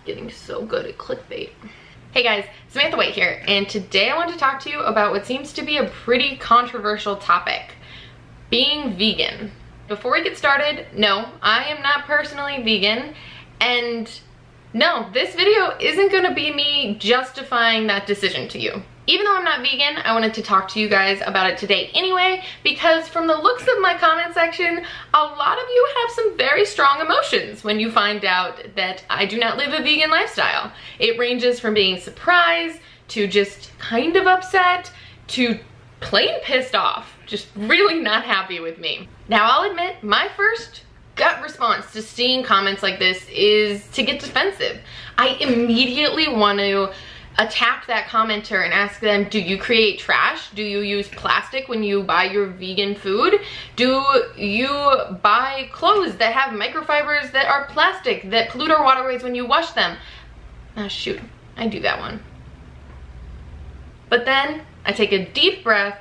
Getting so good at clickbait. Hey guys, Samantha White here, and today I want to talk to you about what seems to be a pretty controversial topic, being vegan. Before we get started, no, I am not personally vegan, and no, this video isn't gonna be me justifying that decision to you. Even though I'm not vegan, I wanted to talk to you guys about it today anyway, because from the looks of my comment section, a lot of you have some very strong emotions when you find out that I do not live a vegan lifestyle. It ranges from being surprised, to just kind of upset, to plain pissed off, just really not happy with me. Now I'll admit, my first gut response to seeing comments like this is to get defensive. I immediately want to attack that commenter and ask them, do you create trash? Do you use plastic when you buy your vegan food? Do you buy clothes that have microfibers that are plastic, that pollute our waterways when you wash them? Ah, shoot, I do that one. But then I take a deep breath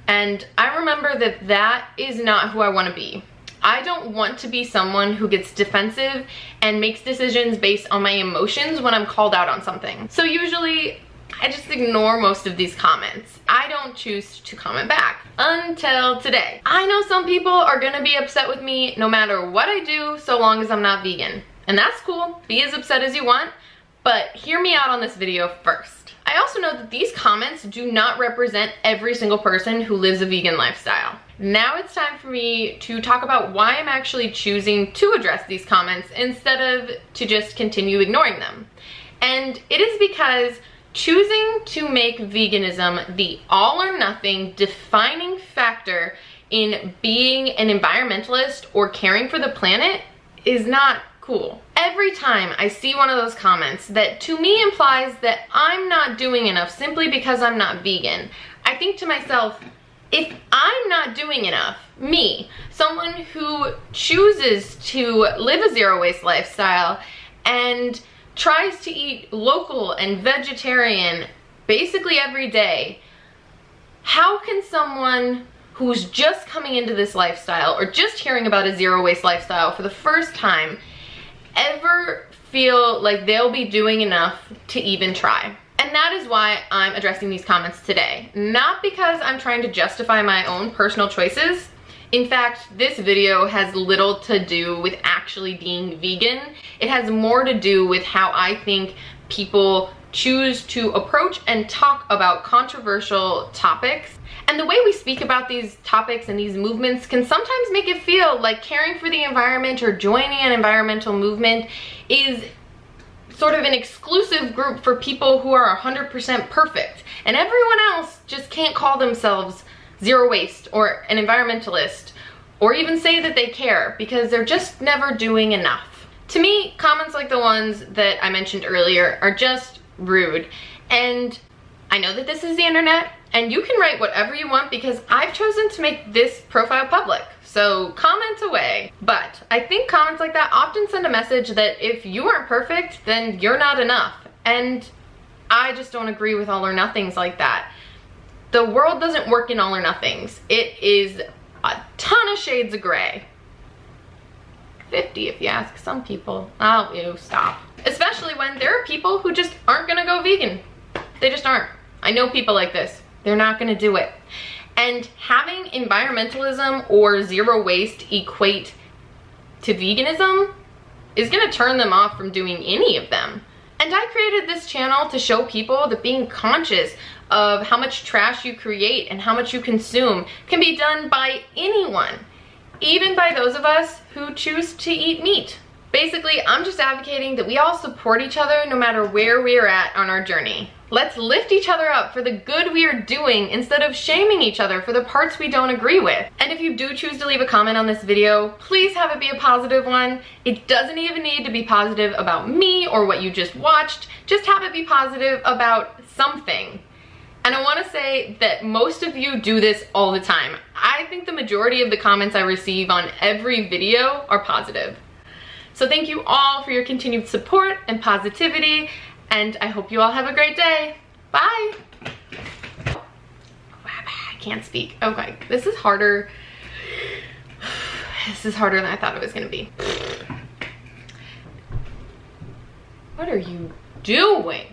and I remember that that is not who I want to be. I don't want to be someone who gets defensive and makes decisions based on my emotions when I'm called out on something. So usually I just ignore most of these comments. I don't choose to comment back until today. I know some people are gonna be upset with me no matter what I do so long as I'm not vegan. And that's cool, be as upset as you want, but hear me out on this video first. I also know that these comments do not represent every single person who lives a vegan lifestyle. Now it's time for me to talk about why I'm actually choosing to address these comments instead of to just continue ignoring them. And it is because choosing to make veganism the all or nothing defining factor in being an environmentalist or caring for the planet is not cool. Every time I see one of those comments that to me implies that I'm not doing enough simply because I'm not vegan, I think to myself, if I'm not doing enough, me, someone who chooses to live a zero waste lifestyle and tries to eat local and vegetarian basically every day, how can someone who's just coming into this lifestyle or just hearing about a zero waste lifestyle for the first time ever feel like they'll be doing enough to even try? And that is why I'm addressing these comments today. Not because I'm trying to justify my own personal choices. In fact, this video has little to do with actually being vegan. It has more to do with how I think people choose to approach and talk about controversial topics. And the way we speak about these topics and these movements can sometimes make it feel like caring for the environment or joining an environmental movement is sort of an exclusive group for people who are 100% perfect. And everyone else just can't call themselves zero waste or an environmentalist or even say that they care because they're just never doing enough. To me, comments like the ones that I mentioned earlier are just rude. And I know that this is the internet and you can write whatever you want because I've chosen to make this profile public. So comment away. But I think comments like that often send a message that if you aren't perfect, then you're not enough. And I just don't agree with all or nothings like that. The world doesn't work in all or nothings. It is a ton of shades of gray. 50 if you ask some people. Oh, ew, stop. Especially when there are people who just aren't gonna go vegan. They just aren't. I know people like this. They're not gonna do it. And having environmentalism or zero waste equate to veganism is gonna turn them off from doing any of them. And I created this channel to show people that being conscious of how much trash you create and how much you consume can be done by anyone, even by those of us who choose to eat meat. Basically, I'm just advocating that we all support each other no matter where we're at on our journey. Let's lift each other up for the good we are doing instead of shaming each other for the parts we don't agree with. And if you do choose to leave a comment on this video, please have it be a positive one. It doesn't even need to be positive about me or what you just watched. Just have it be positive about something. And I want to say that most of you do this all the time. I think the majority of the comments I receive on every video are positive. So thank you all for your continued support and positivity, and I hope you all have a great day. Bye. I can't speak. Okay, this is harder. This is harder than I thought it was gonna be. What are you doing?